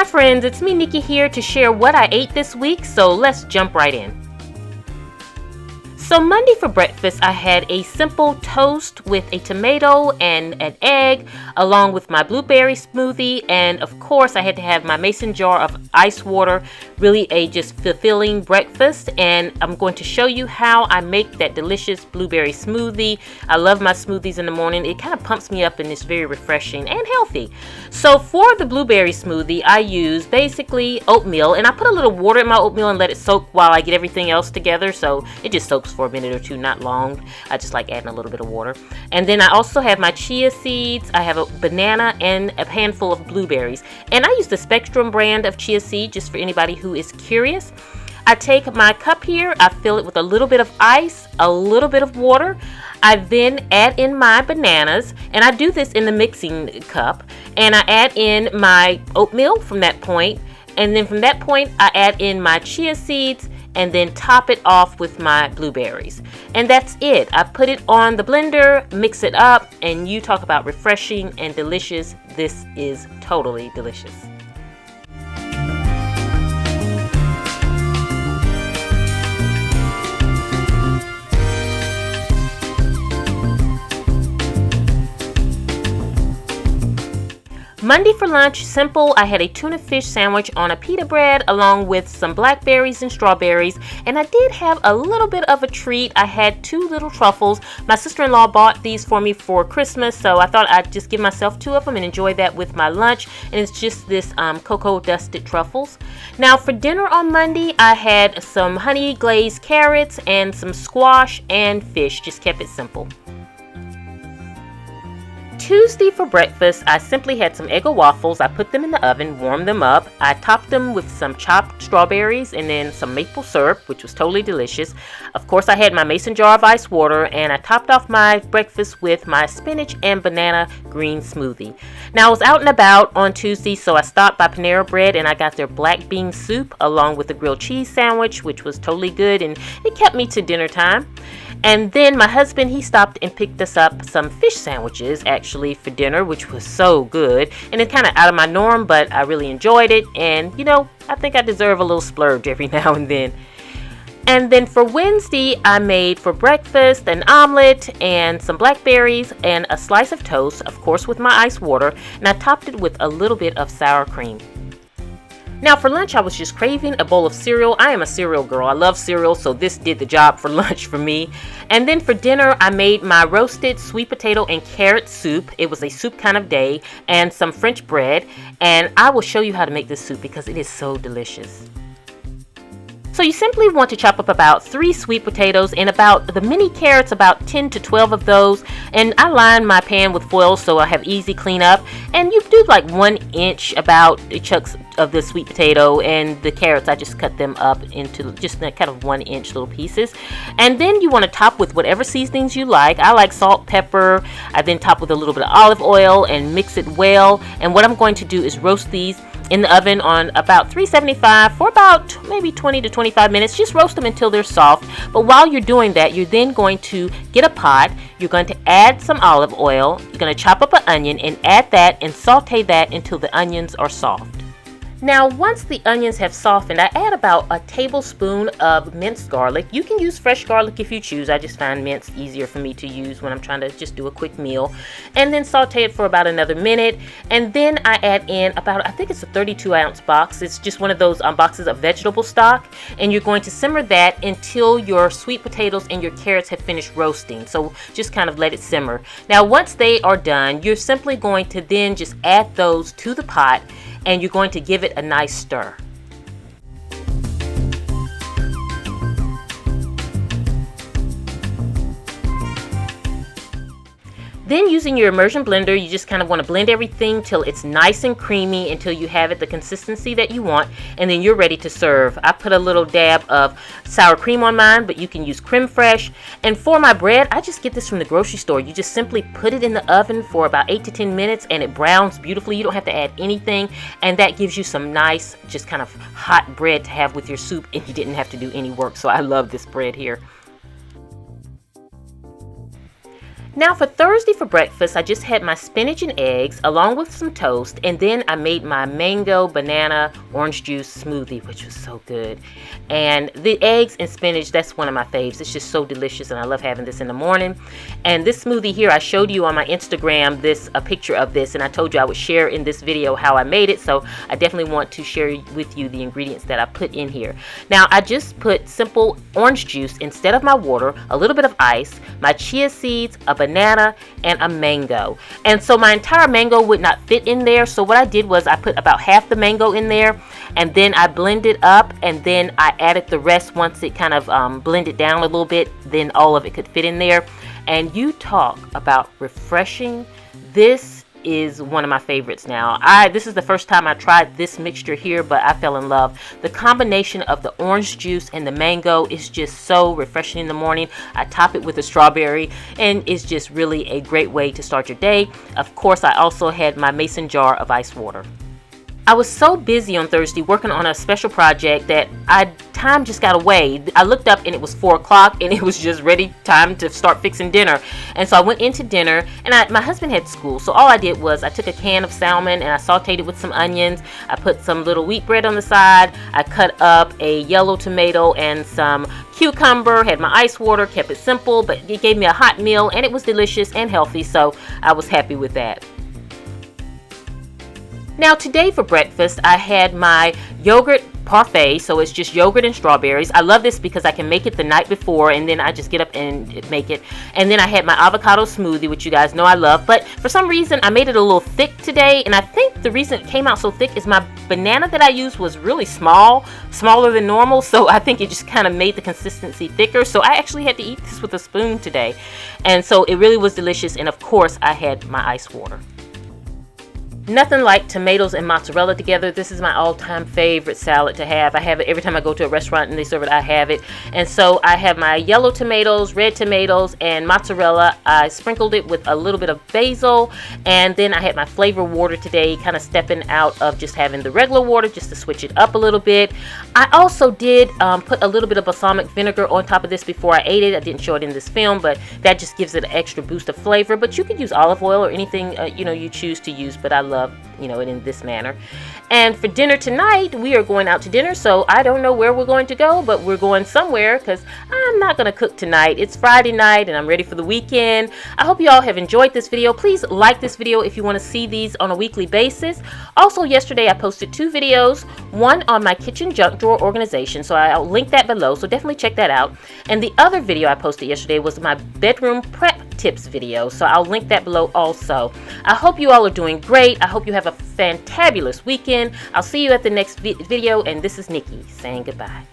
Hi friends, it's me Nikki here to share what I ate this week, so let's jump right in. So Monday for breakfast, I had a simple toast with a tomato and an egg, along with my blueberry smoothie, and of course I had to have my mason jar of ice water. Really a just fulfilling breakfast, and I'm going to show you how I make that delicious blueberry smoothie. I love my smoothies in the morning. It kind of pumps me up and it's very refreshing and healthy. So for the blueberry smoothie, I use basically oatmeal, and I put a little water in my oatmeal and let it soak while I get everything else together, so it just soaks for a minute or two, not long. I just like adding a little bit of water. And then I also have my chia seeds, I have a banana, and a handful of blueberries. And I use the Spectrum brand of chia seed, just for anybody who is curious. I take my cup here, I fill it with a little bit of ice, a little bit of water. I then add in my bananas, and I do this in the mixing cup, and I add in my oatmeal from that point, and then from that point I add in my chia seeds, and then top it off with my blueberries. And that's it. I put it on the blender, mix it up, and you talk about refreshing and delicious. This is totally delicious. Monday for lunch, simple. I had a tuna fish sandwich on a pita bread along with some blackberries and strawberries, and I did have a little bit of a treat. I had 2 little truffles. My sister-in-law bought these for me for Christmas, so I thought I'd just give myself 2 of them and enjoy that with my lunch, and it's just this cocoa dusted truffles. Now for dinner on Monday, I had some honey glazed carrots and some squash and fish. Just kept it simple. Tuesday for breakfast, I simply had some Eggo waffles. I put them in the oven, warmed them up. I topped them with some chopped strawberries and then some maple syrup, which was totally delicious. Of course, I had my mason jar of ice water, and I topped off my breakfast with my spinach and banana green smoothie. Now, I was out and about on Tuesday, so I stopped by Panera Bread and I got their black bean soup along with the grilled cheese sandwich, which was totally good, and it kept me to dinner time. And then my husband, he stopped and picked us up some fish sandwiches actually for dinner, which was so good. And it's kind of out of my norm, but I really enjoyed it. And you know, I think I deserve a little splurge every now and then. And then for Wednesday, I made for breakfast an omelet and some blackberries and a slice of toast, of course with my ice water. And I topped it with a little bit of sour cream. Now for lunch, I was just craving a bowl of cereal. I am a cereal girl. I love cereal, so this did the job for lunch for me. And then for dinner, I made my roasted sweet potato and carrot soup. It was a soup kind of day, and some French bread. And I will show you how to make this soup because it is so delicious. So you simply want to chop up about 3 sweet potatoes and about the mini carrots, about 10 to 12 of those. And I line my pan with foil so I have easy cleanup. And you do like 1 inch about the chunks of the sweet potato, and the carrots I just cut them up into just kind of 1 inch little pieces. And then you want to top with whatever seasonings you like. I like salt, pepper. I then top with a little bit of olive oil and mix it well. And what I'm going to do is roast these in the oven on about 375 for about maybe 20 to 25 minutes. Just roast them until they're soft. But while you're doing that, you're then going to get a pot. You're going to add some olive oil. You're going to chop up an onion and add that and saute that until the onions are soft. Now, once the onions have softened, I add about a tablespoon of minced garlic. You can use fresh garlic if you choose. I just find minced easier for me to use when I'm trying to just do a quick meal. And then saute it for about another minute. And then I add in about, I think it's a 32-ounce box. It's just one of those boxes of vegetable stock. And you're going to simmer that until your sweet potatoes and your carrots have finished roasting. So just kind of let it simmer. Now, once they are done, you're simply going to then just add those to the pot, and you're going to give it a nice stir. Then using your immersion blender, you just kind of want to blend everything till it's nice and creamy until you have it the consistency that you want, and then you're ready to serve. I put a little dab of sour cream on mine, but you can use creme fraiche. And for my bread, I just get this from the grocery store. You just simply put it in the oven for about 8 to 10 minutes and it browns beautifully. You don't have to add anything, and that gives you some nice, just kind of hot bread to have with your soup, and you didn't have to do any work. So I love this bread here. Now for Thursday for breakfast, I just had my spinach and eggs along with some toast, and then I made my mango, banana, orange juice smoothie, which was so good. And the eggs and spinach, that's one of my faves. It's just so delicious, and I love having this in the morning. And this smoothie here, I showed you on my Instagram a picture of this, and I told you I would share in this video how I made it, so I definitely want to share with you the ingredients that I put in here. Now, I just put simple orange juice instead of my water, a little bit of ice, my chia seeds, a banana, and a mango. And so my entire mango would not fit in there, so what I did was I put about half the mango in there, and then I blended up, and then I added the rest once it kind of blended down a little bit, then all of it could fit in there. And you talk about refreshing. This is one of my favorites now. This is the first time I tried this mixture here, but I fell in love. The combination of the orange juice and the mango is just so refreshing in the morning. I top it with a strawberry, and it's just really a great way to start your day. Of course, I also had my mason jar of ice water. I was so busy on Thursday working on a special project that time just got away. I looked up and it was 4 o'clock, and it was just time to start fixing dinner. And so I went into dinner, and my husband had school, so all I did was I took a can of salmon and I sauteed it with some onions. I put some little wheat bread on the side. I cut up a yellow tomato and some cucumber, had my ice water, kept it simple, but it gave me a hot meal, and it was delicious and healthy, so I was happy with that. Now today for breakfast, I had my yogurt parfait, so it's just yogurt and strawberries. I love this because I can make it the night before, and then I just get up and make it. And then I had my avocado smoothie, which you guys know I love, but for some reason I made it a little thick today, and I think the reason it came out so thick is my banana that I used was really smaller than normal, so I think it just kind of made the consistency thicker, so I actually had to eat this with a spoon today. And so it really was delicious, and of course I had my ice water. Nothing like tomatoes and mozzarella together. This is my all-time favorite salad to have. I have it every time I go to a restaurant and they serve it, I have it. And so I have my yellow tomatoes, red tomatoes, and mozzarella. I sprinkled it with a little bit of basil, and then I had my flavor water today, kind of stepping out of just having the regular water just to switch it up a little bit. I also did put a little bit of balsamic vinegar on top of this before I ate it. I didn't show it in this film, but that just gives it an extra boost of flavor. But you could use olive oil or anything you choose to use, but I love it in this manner. And for dinner tonight, we are going out to dinner, so I don't know where we're going to go, but we're going somewhere because I'm not going to cook tonight. It's Friday night and I'm ready for the weekend. I hope you all have enjoyed this video. Please like this video if you want to see these on a weekly basis. Also, yesterday I posted 2 videos, one on my kitchen junk drawer organization, so I'll link that below, so definitely check that out. And the other video I posted yesterday was my bedroom prep tips video, so I'll link that below also. I hope you all are doing great. I hope you have a fantabulous weekend. I'll see you at the next video, and this is Nikki saying goodbye.